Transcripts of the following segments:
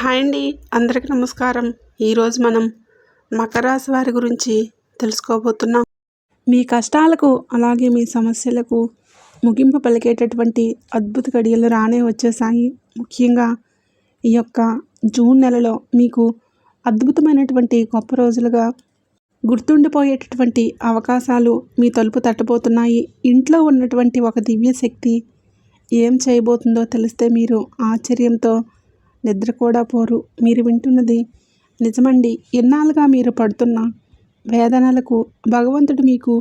Hi అండి. అందరికీ నమస్కారం. ఈరోజు మనం మకర రాశి వారి గురించి తెలుసుకోబోతున్నాం. మీ కష్టాలకు అలాగే మీ సమస్యలకు ముగింపు పలికేటటువంటి అద్భుత గడియలు రానే వచ్చేసాయి. ముఖ్యంగా ఈ యొక్క జూన్ నెలలో మీకు అద్భుతమైనటువంటి గొప్ప రోజులుగా గుర్తుండిపోయేటటువంటి అవకాశాలు మీ తలుపు తట్టబోతున్నాయి. ఇంట్లో ఉన్నటువంటి ఒక దివ్య శక్తి ఏం చేయబోతుందో తెలిస్తే మీరు ఆశ్చర్యంతో నిద్ర కూడా పోరు. మీరు వింటున్నది నిజమండి. ఎన్నాళ్ళుగా మీరు పడుతున్న వేదనలకు భగవంతుడు మీకు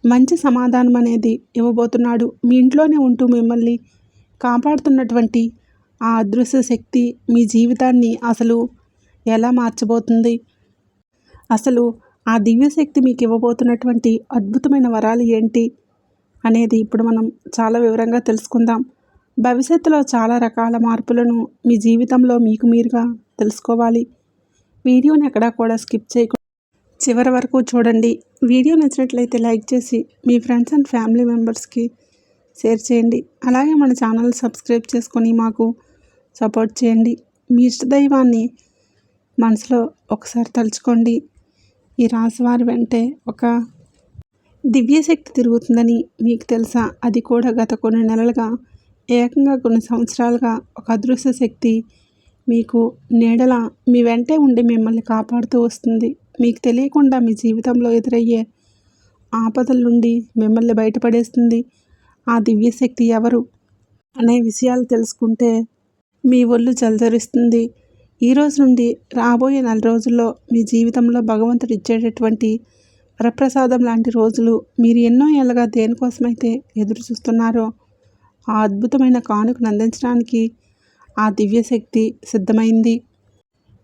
మంచి సమాధానం అనేది ఇవ్వబోతున్నాడు. మీ ఇంట్లోనే ఉంటూ మిమ్మల్ని కాపాడుతున్నటువంటి ఆ అదృశ్య శక్తి మీ జీవితాన్ని అసలు ఎలా మార్చబోతుంది, అసలు ఆ దివ్యశక్తి మీకు ఇవ్వబోతున్నటువంటి అద్భుతమైన వరాలు ఏంటి అనేది ఇప్పుడు మనం చాలా వివరంగా తెలుసుకుందాం. భవిష్యత్తులో చాలా రకాల మార్పులను మీ జీవితంలో మీకు మీరుగా తెలుసుకోవాలి. వీడియోని ఎక్కడా కూడా స్కిప్ చేయకుండా చివరి వరకు చూడండి. వీడియో నచ్చినట్లయితే లైక్ చేసి మీ ఫ్రెండ్స్ అండ్ ఫ్యామిలీ మెంబర్స్కి షేర్ చేయండి. అలాగే మన ఛానల్ సబ్స్క్రైబ్ చేసుకొని మాకు సపోర్ట్ చేయండి. మీ ఇష్టదైవాన్ని మనసులో ఒకసారి తలుచుకోండి. ఈ రాశివారి వెంటే ఒక దివ్యశక్తి తిరుగుతుందని మీకు తెలుసా? అది కూడా గత కొన్ని నెలలుగా, ఏకంగా కొన్ని సంవత్సరాలుగా ఒక అదృశ్య శక్తి మీకు నీడలా మీ వెంటే ఉండి మిమ్మల్ని కాపాడుతూ వస్తుంది. మీకు తెలియకుండా మీ జీవితంలో ఎదురయ్యే ఆపదల నుండి మిమ్మల్ని బయటపడేస్తుంది. ఆ దివ్యశక్తి ఎవరు అనే విషయాలు తెలుసుకుంటే మీ ఒళ్ళు జలధరిస్తుంది. ఈరోజు నుండి రాబోయే 4 రోజుల్లో మీ జీవితంలో భగవంతుడు ఇచ్చేటటువంటి వరప్రసాదం లాంటి రోజులు. మీరు ఎన్నో ఏళ్ళగా దేనికోసమైతే ఎదురు చూస్తున్నారో ఆ అద్భుతమైన కానుకను అందించడానికి ఆ దివ్యశక్తి సిద్ధమైంది.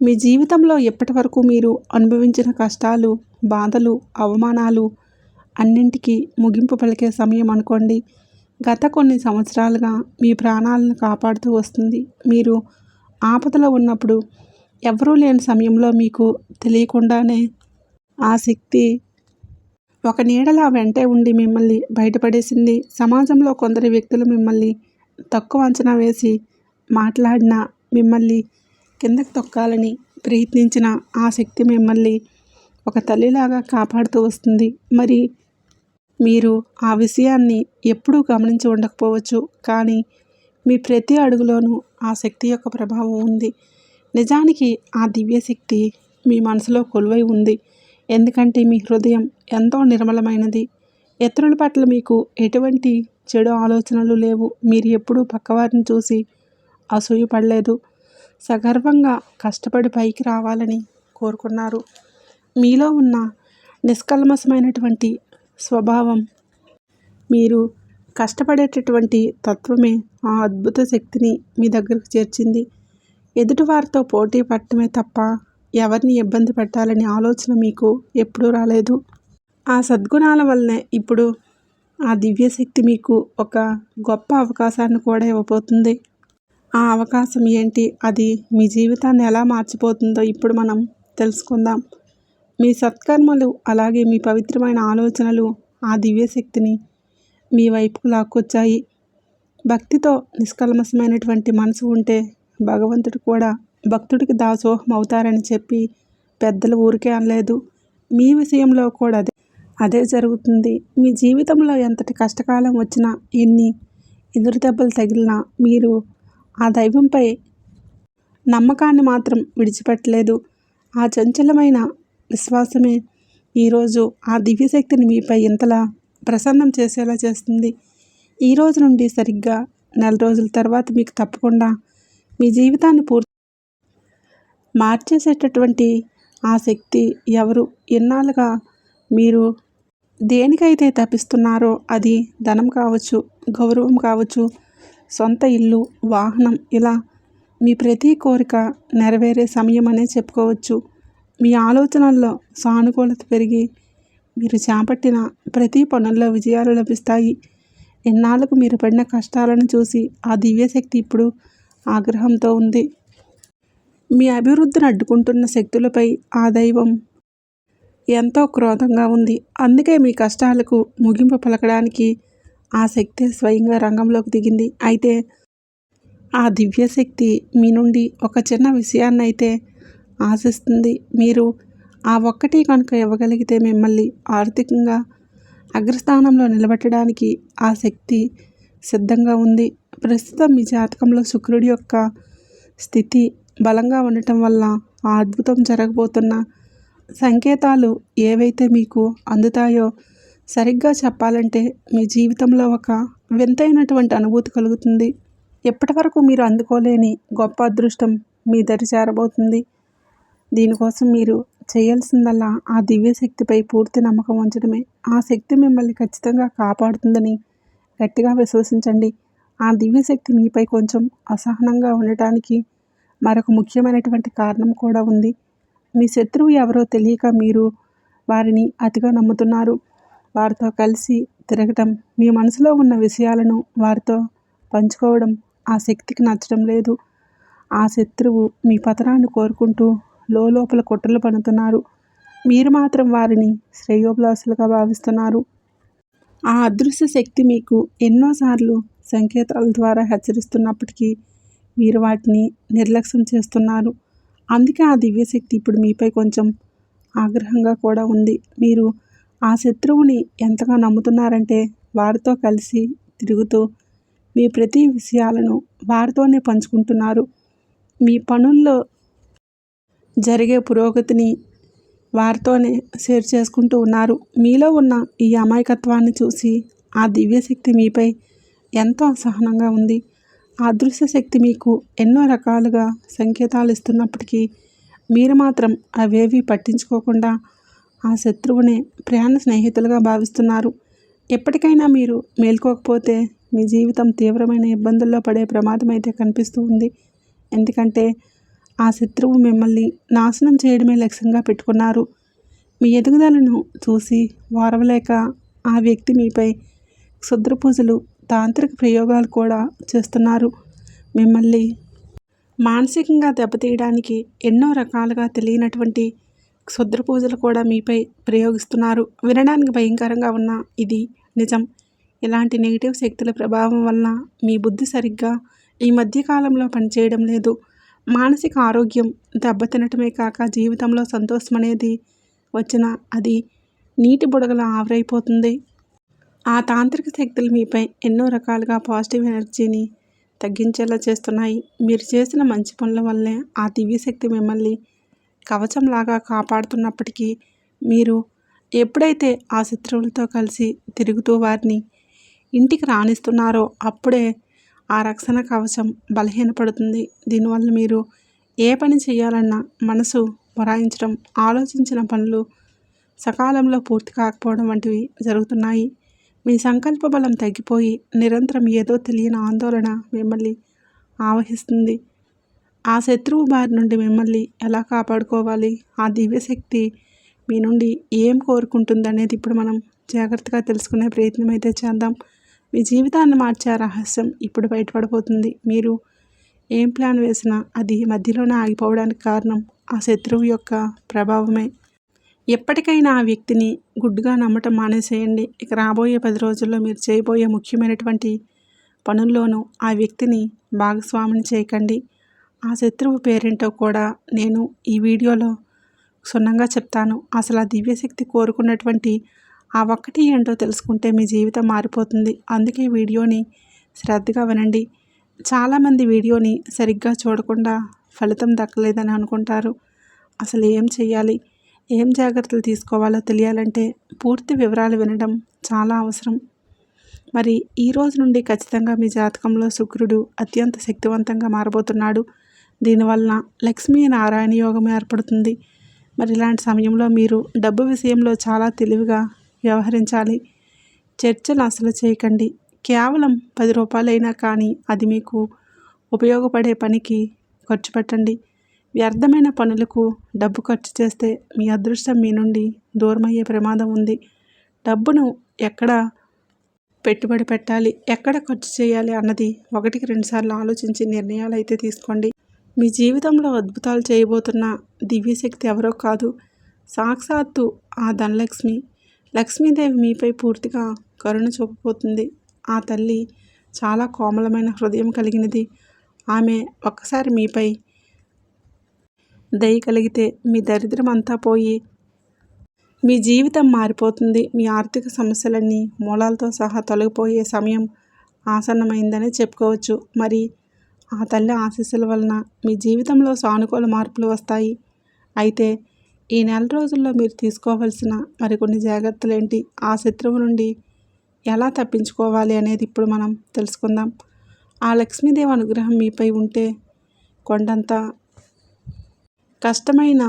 మీ జీవితంలో ఎప్పటి వరకు మీరు అనుభవించిన కష్టాలు, బాధలు, అవమానాలు అన్నింటికీ ముగింపు పలికే సమయం అనుకోండి. గత కొన్ని సంవత్సరాలుగా మీ ప్రాణాలను కాపాడుతూ వస్తుంది. మీరు ఆపదలో ఉన్నప్పుడు, ఎవరూ లేని సమయంలో మీకు తెలియకుండానే ఆ శక్తి ఒక నీడలా వెంటే ఉండి మిమ్మల్ని బయటపడేసింది. సమాజంలో కొందరు వ్యక్తులు మిమ్మల్ని తక్కువ అంచనా వేసి మాట్లాడినా, మిమ్మల్ని కిందకి తొక్కాలని ప్రయత్నించిన ఆ శక్తి మిమ్మల్ని ఒక తల్లిలాగా కాపాడుతూ వస్తుంది. మరి మీరు ఆ విషయాన్ని ఎప్పుడూ గమనించి ఉండకపోవచ్చు, కానీ మీ ప్రతి అడుగులోనూ ఆ శక్తి యొక్క ప్రభావం ఉంది. నిజానికి ఆ దివ్యశక్తి మీ మనసులో కొలువై ఉంది. ఎందుకంటే మీ హృదయం ఎంతో నిర్మలమైనది. ఇతరుల పట్ల మీకు ఎటువంటి చెడు ఆలోచనలు లేవు. మీరు ఎప్పుడూ పక్కవారిని చూసి అసూయపడలేదు. సగర్వంగా కష్టపడి పైకి రావాలని కోరుకున్నారు. మీలో ఉన్న నిష్కల్మషమైనటువంటి స్వభావం, మీరు కష్టపడేటటువంటి తత్వమే ఆ అద్భుత శక్తిని మీ దగ్గరకు చేర్చింది. ఎదుటివారితో పోటీ పడటమే తప్ప ఎవరిని ఇబ్బంది పెట్టాలని ఆలోచన మీకు ఎప్పుడూ రాలేదు. ఆ సద్గుణాల వల్లనే ఇప్పుడు ఆ దివ్యశక్తి మీకు ఒక గొప్ప అవకాశాన్ని కూడా ఇవ్వబోతుంది. ఆ అవకాశం ఏంటి, అది మీ జీవితాన్ని ఎలా మార్చిపోతుందో ఇప్పుడు మనం తెలుసుకుందాం. మీ సత్కర్మలు అలాగే మీ పవిత్రమైన ఆలోచనలు ఆ దివ్యశక్తిని మీ వైపుకు లాక్కొచ్చాయి. భక్తితో నిష్కల్మషమైనటువంటి మనసు ఉంటే భగవంతుడు కూడా భక్తుడికి దాసోహం అవుతారని చెప్పి పెద్దలు ఊరికే అనలేదు. మీ విషయంలో కూడా అదే జరుగుతుంది. మీ జీవితంలో ఎంతటి కష్టకాలం వచ్చినా, ఎన్ని ఎదురు దెబ్బలు తగిలినా మీరు ఆ దైవంపై నమ్మకాన్ని మాత్రం విడిచిపెట్టలేదు. ఆ చంచలమైన విశ్వాసమే ఈరోజు ఆ దివ్యశక్తిని మీపై ఇంతలా ప్రసన్నం చేసేలా చేస్తుంది. ఈరోజు నుండి సరిగ్గా 4 రోజుల తర్వాత మీకు తప్పకుండా మీ జీవితాన్ని మార్చేసేటటువంటి ఆ శక్తి ఎవరు, ఎన్నాళ్ళుగా మీరు దేనికైతే తపిస్తున్నారో, అది ధనం కావచ్చు, గౌరవం కావచ్చు, సొంత ఇల్లు, వాహనం, ఇలా మీ ప్రతి కోరిక నెరవేరే సమయం అనే చెప్పుకోవచ్చు. మీ ఆలోచనల్లో సానుకూలత పెరిగి మీరు చేపట్టిన ప్రతి పనుల్లో విజయాలు లభిస్తాయి. ఎన్నాళ్ళకు మీరు పడిన కష్టాలను చూసి ఆ దివ్యశక్తి ఇప్పుడు ఆగ్రహంతో ఉంది. మీ అభివృద్ధిని అడ్డుకుంటున్న శక్తులపై ఆ దైవం ఎంతో క్రోధంగా ఉంది. అందుకే మీ కష్టాలకు ముగింపు పలకడానికి ఆ శక్తి స్వయంగా రంగంలోకి దిగింది. అయితే ఆ దివ్యశక్తి మీ నుండి ఒక చిన్న విషయాన్నైతే ఆశిస్తుంది. మీరు ఆ ఒక్కటి కనుక ఇవ్వగలిగితే మిమ్మల్ని ఆర్థికంగా అగ్రస్థానంలో నిలబెట్టడానికి ఆ శక్తి సిద్ధంగా ఉంది. ప్రస్తుతం మీ జాతకంలో శుక్రుడి యొక్క స్థితి బలంగా ఉండటం వల్ల ఆ అద్భుతం జరగబోతున్న సంకేతాలు ఏవైతే మీకు అందుతాయో సరిగ్గా చెప్పాలంటే మీ జీవితంలో ఒక వింతైనటువంటి అనుభూతి కలుగుతుంది. ఇప్పటి వరకు మీరు అందుకోలేని గొప్ప అదృష్టం మీ దరి చేరబోతుంది. దీనికోసం మీరు చేయాల్సిందల్లా ఆ దివ్యశక్తిపై పూర్తి నమ్మకం ఉంచడమే. ఆ శక్తి మిమ్మల్ని ఖచ్చితంగా కాపాడుతుందని గట్టిగా విశ్వసించండి. ఆ దివ్యశక్తి మీపై కొంచెం అసహనంగా ఉండటానికి మరొక ముఖ్యమైనటువంటి కారణం కూడా ఉంది. మీ శత్రువు ఎవరో తెలియక మీరు వారిని అతిగా నమ్ముతున్నారు. వారితో కలిసి తిరగటం, మీ మనసులో ఉన్న విషయాలను వారితో పంచుకోవడం ఆ శక్తికి నచ్చడం లేదు. ఆ శత్రువు మీ పతనాన్ని కోరుకుంటూ లోపల కుట్రలు పన్నుతున్నారు. మీరు మాత్రం వారిని శ్రేయోభిలాషులుగా భావిస్తున్నారు. ఆ అదృశ్య శక్తి మీకు ఎన్నోసార్లు సంకేతాల ద్వారా హెచ్చరిస్తున్నప్పటికీ మీరు వాటిని నిర్లక్ష్యం చేస్తున్నారు. అందుకే ఆ దివ్యశక్తి ఇప్పుడు మీపై కొంచెం ఆగ్రహంగా కూడా ఉంది. మీరు ఆ శత్రువుని ఎంతగా నమ్ముతున్నారంటే వారితో కలిసి తిరుగుతూ మీ ప్రతి విషయాలను వారితోనే పంచుకుంటున్నారు. మీ పనుల్లో జరిగే పురోగతిని వారితోనే షేర్ చేసుకుంటూ ఉన్నారు. మీలో ఉన్న ఈ అమాయకత్వాన్ని చూసి ఆ దివ్యశక్తి మీపై ఎంతో అసహనంగా ఉంది. ఆ అదృశ్య శక్తి మీకు ఎన్నో రకాలుగా సంకేతాలు ఇస్తున్నప్పటికీ మీరు మాత్రం అవేవి పట్టించుకోకుండా ఆ శత్రువునే ప్రాణ స్నేహితులుగా భావిస్తున్నారు. ఎప్పటికైనా మీరు మేల్కోకపోతే మీ జీవితం తీవ్రమైన ఇబ్బందుల్లో పడే ప్రమాదం అయితే కనిపిస్తూ ఉంది. ఎందుకంటే ఆ శత్రువు మిమ్మల్ని నాశనం చేయడమే లక్ష్యంగా పెట్టుకున్నారు. మీ ఎదుగుదలను చూసి ఓర్వలేక ఆ వ్యక్తి మీపై క్షుద్ర పూజలు, తాంత్రిక ప్రయోగాలు కూడా చేస్తున్నారు. మిమ్మల్ని మానసికంగా దెబ్బతీయడానికి ఎన్నో రకాలుగా తెలియనటువంటి క్షుద్ర పూజలు కూడా మీపై ప్రయోగిస్తున్నారు. వినడానికి భయంకరంగా ఉన్న ఇది నిజం. ఇలాంటి నెగిటివ్ శక్తుల ప్రభావం వల్ల మీ బుద్ధి సరిగ్గా ఈ మధ్యకాలంలో పనిచేయడం లేదు. మానసిక ఆరోగ్యం దెబ్బతినటమే కాక జీవితంలో సంతోషం అనేది వచ్చినా అది నీటి బుడగల ఆవిరైపోతుంది. ఆ తాంత్రిక శక్తులు మీపై ఎన్నో రకాలుగా పాజిటివ్ ఎనర్జీని తగ్గించేలా చేస్తున్నాయి. మీరు చేసిన మంచి పనుల వల్లే ఆ దివ్యశక్తి మిమ్మల్ని కవచంలాగా కాపాడుతున్నప్పటికీ మీరు ఎప్పుడైతే ఆ శత్రువులతో కలిసి తిరుగుతూ వారిని ఇంటికి రానిస్తున్నారో అప్పుడే ఆ రక్షణ కవచం బలహీనపడుతుంది. దీనివల్ల మీరు ఏ పని చేయాలన్నా మనసు మొరాయించడం, ఆలోచించిన పనులు సకాలంలో పూర్తి కాకపోవడం వంటివి జరుగుతున్నాయి. మీ సంకల్ప బలం తగ్గిపోయి నిరంతరం ఏదో తెలియని ఆందోళన మిమ్మల్ని ఆవహిస్తుంది. ఆ శత్రువు బారి నుండి మిమ్మల్ని ఎలా కాపాడుకోవాలి, ఆ దివ్యశక్తి మీ నుండి ఏం కోరుకుంటుందనేది ఇప్పుడు మనం జాగ్రత్తగా తెలుసుకునే ప్రయత్నం అయితే చేద్దాం. మీ జీవితాన్ని మార్చే రహస్యం ఇప్పుడు బయటపడిపోతుంది. మీరు ఏం ప్లాన్ వేసినా అది మధ్యలోనే ఆగిపోవడానికి కారణం ఆ శత్రువు యొక్క ప్రభావమే. ఎప్పటికైనా ఆ వ్యక్తిని గుడ్డుగా నమ్మటం మానేసేయండి. ఇక రాబోయే 10 రోజుల్లో మీరు చేయబోయే ముఖ్యమైనటువంటి పనుల్లోనూ ఆ వ్యక్తిని భాగస్వామిని చేయకండి. ఆ శత్రువు పేరేంటో కూడా నేను ఈ వీడియోలో క్షుణ్ణంగా చెప్తాను. అసలు ఆ దివ్యశక్తి కోరుకున్నటువంటి ఆ ఒక్కటి ఏంటో తెలుసుకుంటే మీ జీవితం మారిపోతుంది. అందుకే వీడియోని శ్రద్ధగా వినండి. చాలామంది వీడియోని సరిగ్గా చూడకుండా ఫలితం దక్కలేదని అనుకుంటారు. అసలు ఏం చేయాలి, ఏం జాగ్రత్తలు తీసుకోవాలో తెలియాలంటే పూర్తి వివరాలు వినడం చాలా అవసరం. మరి ఈ రోజు నుండి ఖచ్చితంగా మీ జాతకంలో శుక్రుడు అత్యంత శక్తివంతంగా మారబోతున్నాడు. దీనివలన లక్ష్మీ నారాయణ యోగం ఏర్పడుతుంది. మరి ఇలాంటి సమయంలో మీరు డబ్బు విషయంలో చాలా తెలివిగా వ్యవహరించాలి. చర్చలు అసలు చేయకండి. కేవలం 10 రూపాయలైనా కానీ అది మీకు ఉపయోగపడే పనికి ఖర్చు పెట్టండి. వ్యర్థమైన పనులకు డబ్బు ఖర్చు చేస్తే మీ అదృష్టం మీ నుండి దూరమయ్యే ప్రమాదం ఉంది. డబ్బును ఎక్కడ పెట్టుబడి పెట్టాలి, ఎక్కడ ఖర్చు చేయాలి అన్నది 1కి 2 సార్లు ఆలోచించి నిర్ణయాలు అయితే తీసుకోండి. మీ జీవితంలో అద్భుతాలు చేయబోతున్న దివ్యశక్తి ఎవరో కాదు, సాక్షాత్తు ఆ ధనలక్ష్మి. లక్ష్మీదేవి మీపై పూర్తిగా కరుణ చూపబోతుంది. ఆ తల్లి చాలా కోమలమైన హృదయం కలిగినది. ఆమె ఒక్కసారి మీపై దయ కలిగితే మీ దరిద్రం అంతా పోయి మీ జీవితం మారిపోతుంది. మీ ఆర్థిక సమస్యలన్నీ మూలాలతో సహా తొలగిపోయే సమయం ఆసన్నమైందనే చెప్పుకోవచ్చు. మరి ఆ తల్లి ఆశీస్సుల వలన మీ జీవితంలో సానుకూల మార్పులు వస్తాయి. అయితే ఈ నెల రోజుల్లో మీరు తీసుకోవాల్సిన మరికొన్ని జాగ్రత్తలు ఏంటి, ఆ శత్రువు నుండి ఎలా తప్పించుకోవాలి అనేది ఇప్పుడు మనం తెలుసుకుందాం. ఆ లక్ష్మీదేవి అనుగ్రహం మీపై ఉంటే కొండంత కష్టమైన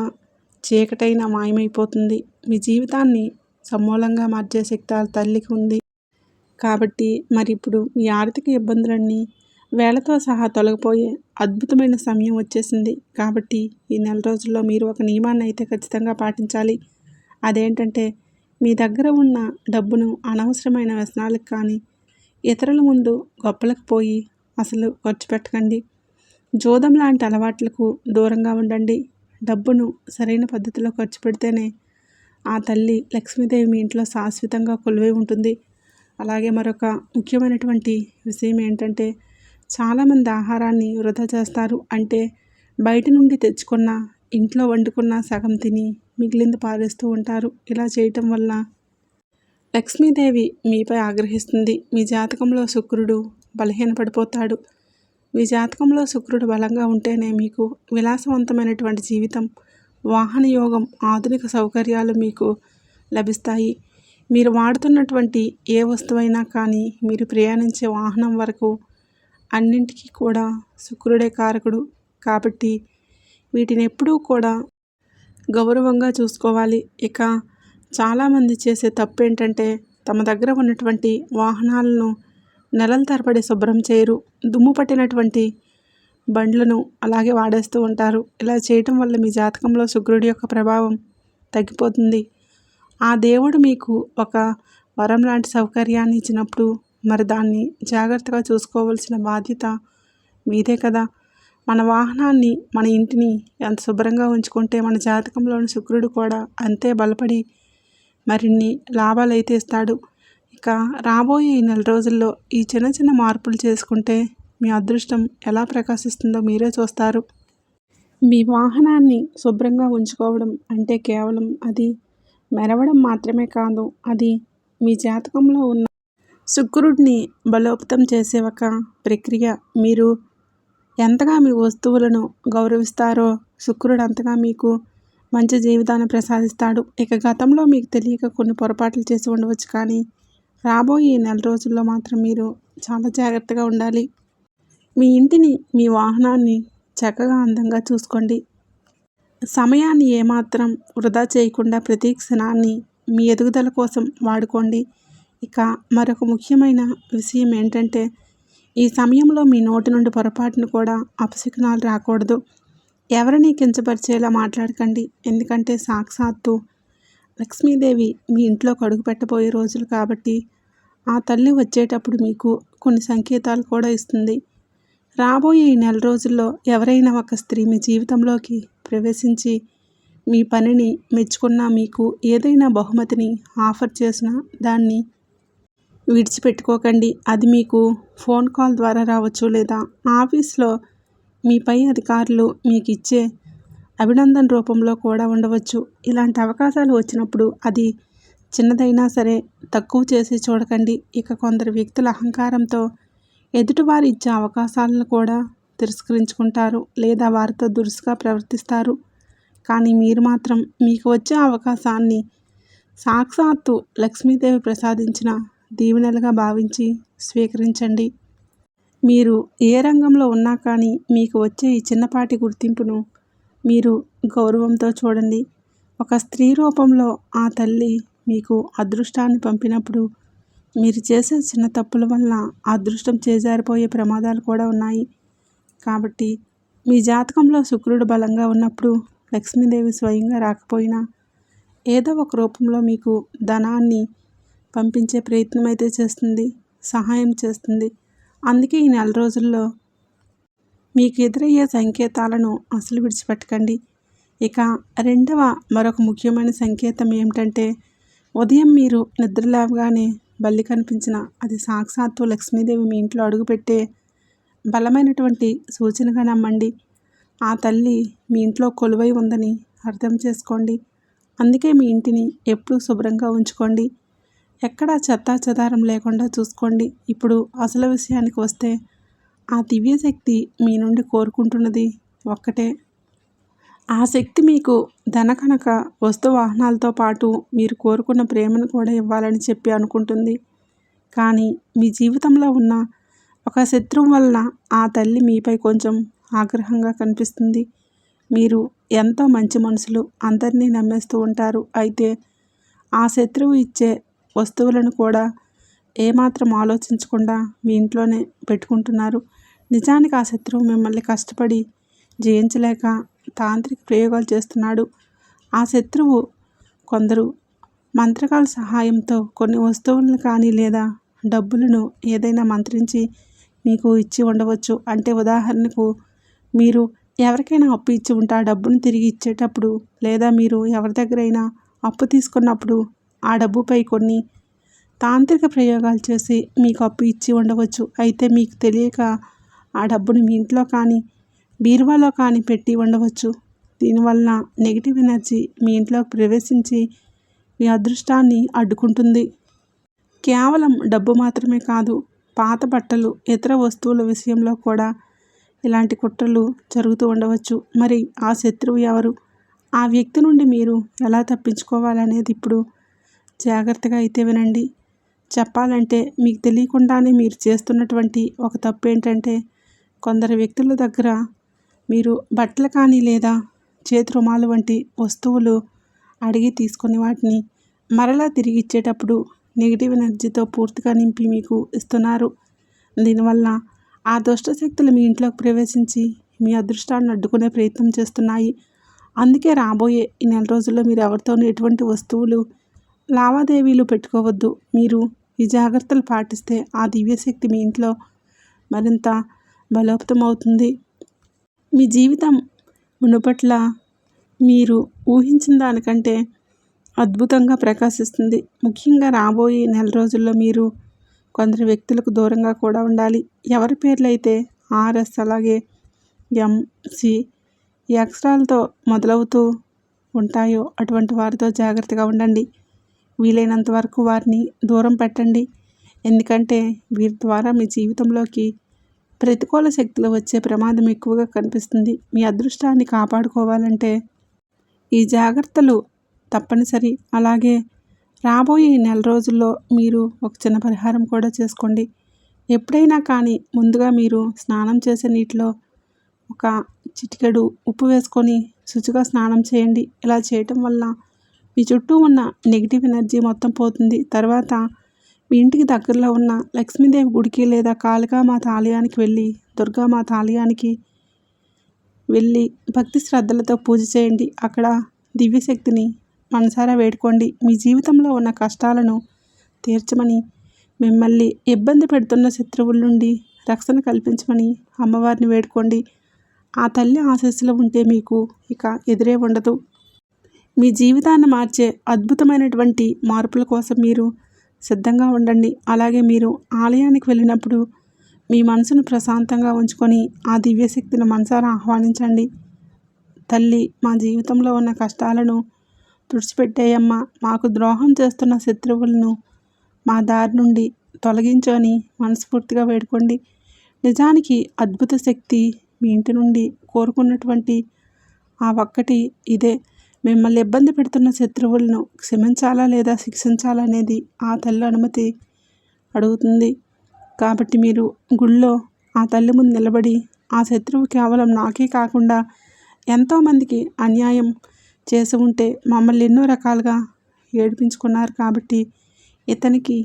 చీకటైన మాయమైపోతుంది. మీ జీవితాన్ని సమూలంగా మార్చే శక్తి ఆ తల్లికి ఉంది. కాబట్టి మరి ఇప్పుడు మీ ఆర్థిక ఇబ్బందులన్నీ వేళతో సహా తొలగిపోయే అద్భుతమైన సమయం వచ్చేసింది. కాబట్టి ఈ నెల రోజుల్లో మీరు ఒక నియమాన్ని అయితే ఖచ్చితంగా పాటించాలి. అదేంటంటే మీ దగ్గర ఉన్న డబ్బును అనవసరమైన వ్యసనాలకు కానీ ఇతరుల ముందు గొప్పలకు పోయి అసలు ఖర్చు పెట్టకండి. జోదం లాంటి అలవాట్లకు దూరంగా ఉండండి. డబ్బును సరైన పద్ధతిలో ఖర్చు పెడితేనే ఆ తల్లి లక్ష్మీదేవి మీ ఇంట్లో శాశ్వతంగా కొలువై ఉంటుంది. అలాగే మరొక ముఖ్యమైనటువంటి విషయం ఏంటంటే చాలామంది ఆహారాన్ని వృధా చేస్తారు. అంటే బయట నుండి తెచ్చుకున్న, ఇంట్లో వండుకున్న సగం తిని మిగిలింది పారేస్తూ ఉంటారు. ఇలా చేయటం వల్ల లక్ష్మీదేవి మీపై ఆగ్రహిస్తుంది. మీ జాతకంలో శుక్రుడు బలహీనపడిపోతాడు. మీ జాతకంలో శుక్రుడు బలంగా ఉంటేనే మీకు విలాసవంతమైనటువంటి జీవితం, వాహన యోగం, ఆధునిక సౌకర్యాలు మీకు లభిస్తాయి. మీరు వాడుతున్నటువంటి ఏ వస్తువైనా కానీ, మీరు ప్రయాణించే వాహనం వరకు అన్నింటికీ కూడా శుక్రుడే కారకుడు. కాబట్టి వీటిని ఎప్పుడూ కూడా గౌరవంగా చూసుకోవాలి. ఇక చాలామంది చేసే తప్పు ఏంటంటే తమ దగ్గర ఉన్నటువంటి వాహనాలను నెలల తరబడి శుభ్రం చేయరు. దుమ్ము పట్టినటువంటి బండ్లను అలాగే వాడేస్తూ ఉంటారు. ఇలా చేయటం వల్ల మీ జాతకంలో శుక్రుడి యొక్క ప్రభావం తగ్గిపోతుంది. ఆ దేవుడు మీకు ఒక వరం లాంటి సౌకర్యాన్ని ఇచ్చినప్పుడు మరి దాన్ని జాగ్రత్తగా చూసుకోవాల్సిన బాధ్యత మీదే కదా. మన వాహనాన్ని, మన ఇంటిని ఎంత శుభ్రంగా ఉంచుకుంటే మన జాతకంలోని శుక్రుడు కూడా అంతే బలపడి మరిన్ని లాభాలు అయితే ఇస్తాడు. ఇక రాబోయే ఈ నెల రోజుల్లో ఈ చిన్న చిన్న మార్పులు చేసుకుంటే మీ అదృష్టం ఎలా ప్రకాశిస్తుందో మీరే చూస్తారు. మీ వాహనాన్ని శుభ్రంగా ఉంచుకోవడం అంటే కేవలం అది మెరవడం మాత్రమే కాదు, అది మీ జాతకంలో ఉన్న శుక్రుడిని బలోపేతం చేసే ఒక ప్రక్రియ. మీరు ఎంతగా మీ వస్తువులను గౌరవిస్తారో శుక్రుడు అంతగా మీకు మంచి జీవితాన్ని ప్రసాదిస్తాడు. ఇక గతంలో మీకు తెలియక కొన్ని పొరపాట్లు చేసి ఉండవచ్చు, కానీ రాబోయే నెల రోజుల్లో మాత్రం మీరు చాలా జాగ్రత్తగా ఉండాలి. మీ ఇంటిని, మీ వాహనాన్ని చక్కగా అందంగా చూసుకోండి. సమయాన్ని ఏమాత్రం వృధా చేయకుండా ప్రతి క్షణాన్ని మీ ఎదుగుదల కోసం వాడుకోండి. ఇక మరొక ముఖ్యమైన విషయం ఏంటంటే ఈ సమయంలో మీ నోటి నుండి పొరపాటును కూడా అపశకునాలు రాకూడదు. ఎవరిని కించపరిచేలా మాట్లాడకండి. ఎందుకంటే సాక్షాత్తు లక్ష్మీదేవి మీ ఇంట్లోకి అడుగు పెట్టబోయే రోజులు కాబట్టి ఆ తల్లి వచ్చేటప్పుడు మీకు కొన్ని సంకేతాలు కూడా ఇస్తుంది. రాబోయే ఈ నెల రోజుల్లో ఎవరైనా ఒక స్త్రీ మీ జీవితంలోకి ప్రవేశించి మీ పనిని మెచ్చుకున్నా, మీకు ఏదైనా బహుమతిని ఆఫర్ చేసినా దాన్ని విడిచిపెట్టుకోకండి. అది మీకు ఫోన్ కాల్ ద్వారా రావచ్చు, లేదా ఆఫీస్లో మీ పై అధికారులు మీకు ఇచ్చే అభినందన రూపంలో కూడా ఉండవచ్చు. ఇలాంటి అవకాశాలు వచ్చినప్పుడు అది చిన్నదైనా సరే తక్కువ చేసి చూడకండి. ఇక కొందరు వ్యక్తుల అహంకారంతో ఎదుటివారు ఇచ్చే అవకాశాలను కూడా తిరస్కరించుకుంటారు, లేదా వారితో దురుసుగా ప్రవర్తిస్తారు. కానీ మీరు మాత్రం మీకు వచ్చే అవకాశాన్ని సాక్షాత్తు లక్ష్మీదేవి ప్రసాదించిన దీవెనలుగా భావించి స్వీకరించండి. మీరు ఏ రంగంలో ఉన్నా కానీ మీకు వచ్చే ఈ చిన్నపాటి గుర్తింపును మీరు గౌరవంతో చూడండి. ఒక స్త్రీ రూపంలో ఆ తల్లి మీకు అదృష్టాన్ని పంపినప్పుడు మీరు చేసే చిన్న తప్పుల వల్ల అదృష్టం చేజారిపోయే ప్రమాదాలు కూడా ఉన్నాయి. కాబట్టి మీ జాతకంలో శుక్రుడు బలంగా ఉన్నప్పుడు లక్ష్మీదేవి స్వయంగా రాకపోయినా ఏదో ఒక రూపంలో మీకు ధనాన్ని పంపించే ప్రయత్నం అయితే చేస్తుంది, సహాయం చేస్తుంది. అందుకే ఈ నెల రోజుల్లో మీకు ఎదురయ్యే సంకేతాలను అసలు విడిచిపెట్టకండి. ఇక రెండవ మరొక ముఖ్యమైన సంకేతం ఏమిటంటే ఉదయం మీరు నిద్ర లేవగానే బల్లి కనిపించిన అది సాక్షాత్తు లక్ష్మీదేవి మీ ఇంట్లో అడుగుపెట్టే బలమైనటువంటి సూచనగా నమ్మండి. ఆ తల్లి మీ ఇంట్లో కొలువై ఉందని అర్థం చేసుకోండి. అందుకే మీ ఇంటిని ఎప్పుడూ శుభ్రంగా ఉంచుకోండి. ఎక్కడా చెత్తా చెదారం లేకుండా చూసుకోండి. ఇప్పుడు అసలు విషయానికి వస్తే, ఆ దివ్యశక్తి మీ నుండి కోరుకుంటున్నది ఒక్కటే. ఆ శక్తి మీకు ధన కనక వస్తు వాహనాలతో పాటు మీరు కోరుకున్న ప్రేమను కూడా ఇవ్వాలని చెప్పి అనుకుంటుంది. కానీ మీ జీవితంలో ఉన్న ఒక శత్రువు వలన ఆ తల్లి మీపై కొంచెం ఆగ్రహంగా కనిపిస్తుంది. మీరు ఎంతో మంచి మనుషులు, అందరినీ నమ్మేస్తూ ఉంటారు. అయితే ఆ శత్రువు ఇచ్చే వస్తువులను కూడా ఏమాత్రం ఆలోచించకుండా మీ ఇంట్లోనే పెట్టుకుంటున్నారు. నిజానికి ఆ శత్రువు మిమ్మల్ని కష్టపడి జయించలేక తాంత్రిక ప్రయోగాలు చేస్తున్నాడు. ఆ శత్రువు కొందరు మంత్రకాల సహాయంతో కొన్ని వస్తువులను కానీ లేదా డబ్బులను ఏదైనా మంత్రించి మీకు ఇచ్చి ఉండవచ్చు. అంటే ఉదాహరణకు, మీరు ఎవరికైనా అప్పు ఇచ్చి ఉంటే ఆ డబ్బును తిరిగి ఇచ్చేటప్పుడు, లేదా మీరు ఎవరి దగ్గరైనా అప్పు తీసుకున్నప్పుడు ఆ డబ్బుపై కొన్ని తాంత్రిక ప్రయోగాలు చేసి మీకు అప్పు ఇచ్చి ఉండవచ్చు. అయితే మీకు తెలియక ఆ డబ్బును మీ ఇంట్లో కానీ బీరువాలో కానీ పెట్టి ఉండవచ్చు. దీనివల్ల నెగిటివ్ ఎనర్జీ మీ ఇంట్లోకి ప్రవేశించి మీ అదృష్టాన్ని అడ్డుకుంటుంది. కేవలం డబ్బు మాత్రమే కాదు, పాత బట్టలు, ఇతర వస్తువుల విషయంలో కూడా ఇలాంటి కుట్రలు జరుగుతూ ఉండవచ్చు. మరి ఆ శత్రువు ఎవరు? ఆ వ్యక్తి నుండి మీరు ఎలా తప్పించుకోవాలనేది ఇప్పుడు జాగ్రత్తగా అయితే వినండి. చెప్పాలంటే మీకు తెలియకుండానే మీరు చేస్తున్నటువంటి ఒక తప్పు ఏంటంటే, కొందరు వ్యక్తుల దగ్గర మీరు బట్టలు కానీ లేదా చేతి రుమాలు వంటి వస్తువులు అడిగి తీసుకుని వాటిని మరలా తిరిగి ఇచ్చేటప్పుడు నెగిటివ్ ఎనర్జీతో పూర్తిగా నింపి మీకు ఇస్తున్నారు. దీనివల్ల ఆ దుష్ట శక్తులు మీ ఇంట్లోకి ప్రవేశించి మీ అదృష్టాన్ని అడ్డుకునే ప్రయత్నం చేస్తున్నాయి. అందుకే రాబోయే ఈ నెల రోజుల్లో మీరు ఎవరితోనూ ఎటువంటి వస్తువులు లావాదేవీలు పెట్టుకోవద్దు. మీరు ఈ జాగ్రత్తలు పాటిస్తే ఆ దివ్యశక్తి మీ ఇంట్లో మరింత బలోపేతం అవుతుంది. మీ జీవితం మునుపట్ల మీరు ఊహించిన దానికంటే అద్భుతంగా ప్రకాశిస్తుంది. ముఖ్యంగా రాబోయే నెల రోజుల్లో మీరు కొందరు వ్యక్తులకు దూరంగా కూడా ఉండాలి. ఎవరి పేర్లైతే ఆర్ఎస్ అలాగే ఎంసి ఈ అక్షరాలతో మొదలవుతూ ఉంటాయో అటువంటి వారితో జాగ్రత్తగా ఉండండి. వీలైనంత వరకు వారిని దూరం పెట్టండి. ఎందుకంటే వీరి ద్వారా మీ జీవితంలోకి ప్రతికూల శక్తులు వచ్చే ప్రమాదం ఎక్కువగా కనిపిస్తుంది. మీ అదృష్టాన్ని కాపాడుకోవాలంటే ఈ జాగ్రత్తలు తప్పనిసరి. అలాగే రాబోయే నెల రోజుల్లో మీరు ఒక చిన్న పరిహారం కూడా చేసుకోండి. ఎప్పుడైనా కానీ ముందుగా మీరు స్నానం చేసే నీటిలో ఒక చిటికెడు ఉప్పు వేసుకొని శుచిగా స్నానం చేయండి. ఇలా చేయటం వల్ల మీ చుట్టూ ఉన్న నెగిటివ్ ఎనర్జీ మొత్తం పోతుంది. తర్వాత మీ ఇంటికి దగ్గరలో ఉన్న లక్ష్మీదేవి గుడికి లేదా కాళికామాత ఆలయానికి వెళ్ళి, దుర్గామాత ఆలయానికి వెళ్ళి భక్తి శ్రద్ధలతో పూజ చేయండి. అక్కడ దివ్యశక్తిని మనసారా వేడుకోండి. మీ జీవితంలో ఉన్న కష్టాలను తీర్చమని, మిమ్మల్ని ఇబ్బంది పెడుతున్న శత్రువుల నుండి రక్షణ కల్పించమని అమ్మవారిని వేడుకోండి. ఆ తల్లి ఆశీస్సులు ఉంటే మీకు ఇక ఎదురే ఉండదు. మీ జీవితాన్ని మార్చే అద్భుతమైనటువంటి మార్పుల కోసం మీరు సిద్ధంగా ఉండండి. అలాగే మీరు ఆలయానికి వెళ్ళినప్పుడు మీ మనసును ప్రశాంతంగా ఉంచుకొని ఆ దివ్యశక్తిని మనసారా ఆహ్వానించండి. తల్లి, మా జీవితంలో ఉన్న కష్టాలను తుడిచిపెట్టేయమ్మ, మాకు ద్రోహం చేస్తున్న శత్రువులను మా దారి నుండి తొలగించు అని మనస్ఫూర్తిగా వేడుకోండి. నిజానికి అద్భుత శక్తి మీ ఇంటి నుండి కోరుకున్నటువంటి ఆ ఒక్కటి ఇదే. మిమ్మల్ని ఇబ్బంది పెడుతున్న శత్రువులను క్షమించాలా లేదా శిక్షించాలా అనేది ఆ తల్లి అనుమతి అడుగుతుంది. కాబట్టి మీరు గుళ్ళో ఆ తల్లి ముందు నిలబడి, ఆ శత్రువు కేవలం నాకే కాకుండా ఎంతోమందికి అన్యాయం చేసి ఉంటే మమ్మల్ని ఎన్నో రకాలుగా ఏడిపించుకున్నారు, కాబట్టి ఇతనికి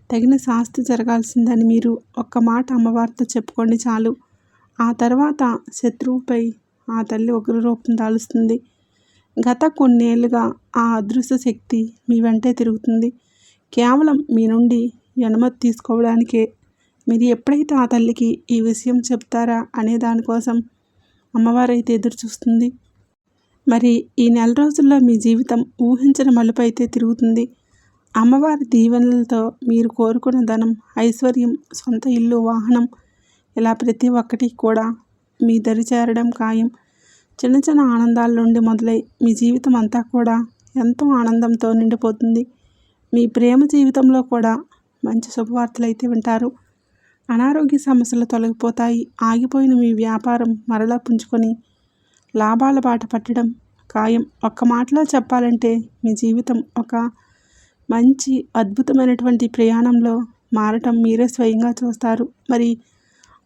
తగిన శాస్తి జరగాల్సిందని మీరు ఒక్క మాట అమ్మవారితో చెప్పుకోండి చాలు. ఆ తర్వాత శత్రువుపై ఆ తల్లి ఉగ్రరూపం దాలుస్తుంది. గత కొన్నేళ్లుగా ఆ అదృశ్య శక్తి మీ వెంటే తిరుగుతుంది. కేవలం మీ నుండి అనుమతి తీసుకోవడానికే. మీరు ఎప్పుడైతే ఆ తల్లికి ఈ విషయం చెప్తారా అనే దానికోసం అమ్మవారైతే ఎదురు చూస్తుంది. మరి ఈ నెల రోజుల్లో మీ జీవితం ఊహించిన మలుపు అయితే తిరుగుతుంది. అమ్మవారి దీవెనలతో మీరు కోరుకున్న ధనం, ఐశ్వర్యం, సొంత ఇల్లు, వాహనం ఇలా ప్రతి ఒక్కటి కూడా మీ దరి చేరడం ఖాయం. చిన్న చిన్న ఆనందాల నుండి మొదలై మీ జీవితం అంతా కూడా ఎంతో ఆనందంతో నిండిపోతుంది. మీ ప్రేమ జీవితంలో కూడా మంచి శుభవార్తలు అయితే వింటారు. అనారోగ్య సమస్యలు తొలగిపోతాయి. ఆగిపోయిన మీ వ్యాపారం మరలా పుంజుకొని లాభాల బాట పట్టడం ఖాయం. ఒక్క మాటలో చెప్పాలంటే మీ జీవితం ఒక మంచి అద్భుతమైనటువంటి ప్రయాణంలో మారటం మీరే స్వయంగా చూస్తారు. మరి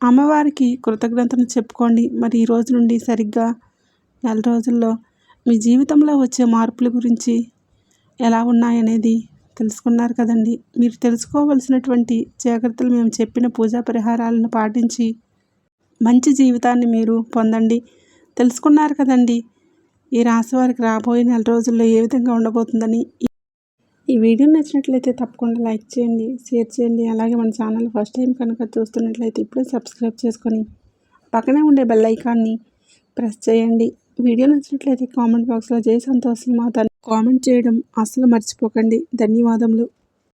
అమ్మవారికి కృతజ్ఞతను చెప్పుకోండి. మరి ఈ రోజు నుండి సరిగ్గా 4 రోజుల్లో మీ జీవితంలో వచ్చే మార్పుల గురించి ఎలా ఉన్నాయనేది తెలుసుకున్నారు కదండి. మీరు తెలుసుకోవలసినటువంటి జాగ్రత్తలు మేము చెప్పిన పూజా పరిహారాలను పాటించి మంచి జీవితాన్ని మీరు పొందండి. తెలుసుకున్నారు కదండి ఈ రాశి వారికి రాబోయే 4 రోజుల్లో ఏ విధంగా ఉండబోతుందని. ఈ వీడియో నచ్చినట్లయితే తప్పకుండా లైక్ చేయండి, షేర్ చేయండి. అలాగే మన ఛానల్ ఫస్ట్ టైం కనుక చూస్తున్నట్లయితే ఇప్పుడే సబ్స్క్రైబ్ చేసుకొని పక్కనే ఉండే బెల్ ఐకాన్ని ప్రెస్ చేయండి. వీడియో నచ్చినట్లయితే కామెంట్ బాక్స్లో జై సంతోష్ మాత కామెంట్ చేయడం అస్సలు మర్చిపోకండి. ధన్యవాదములు.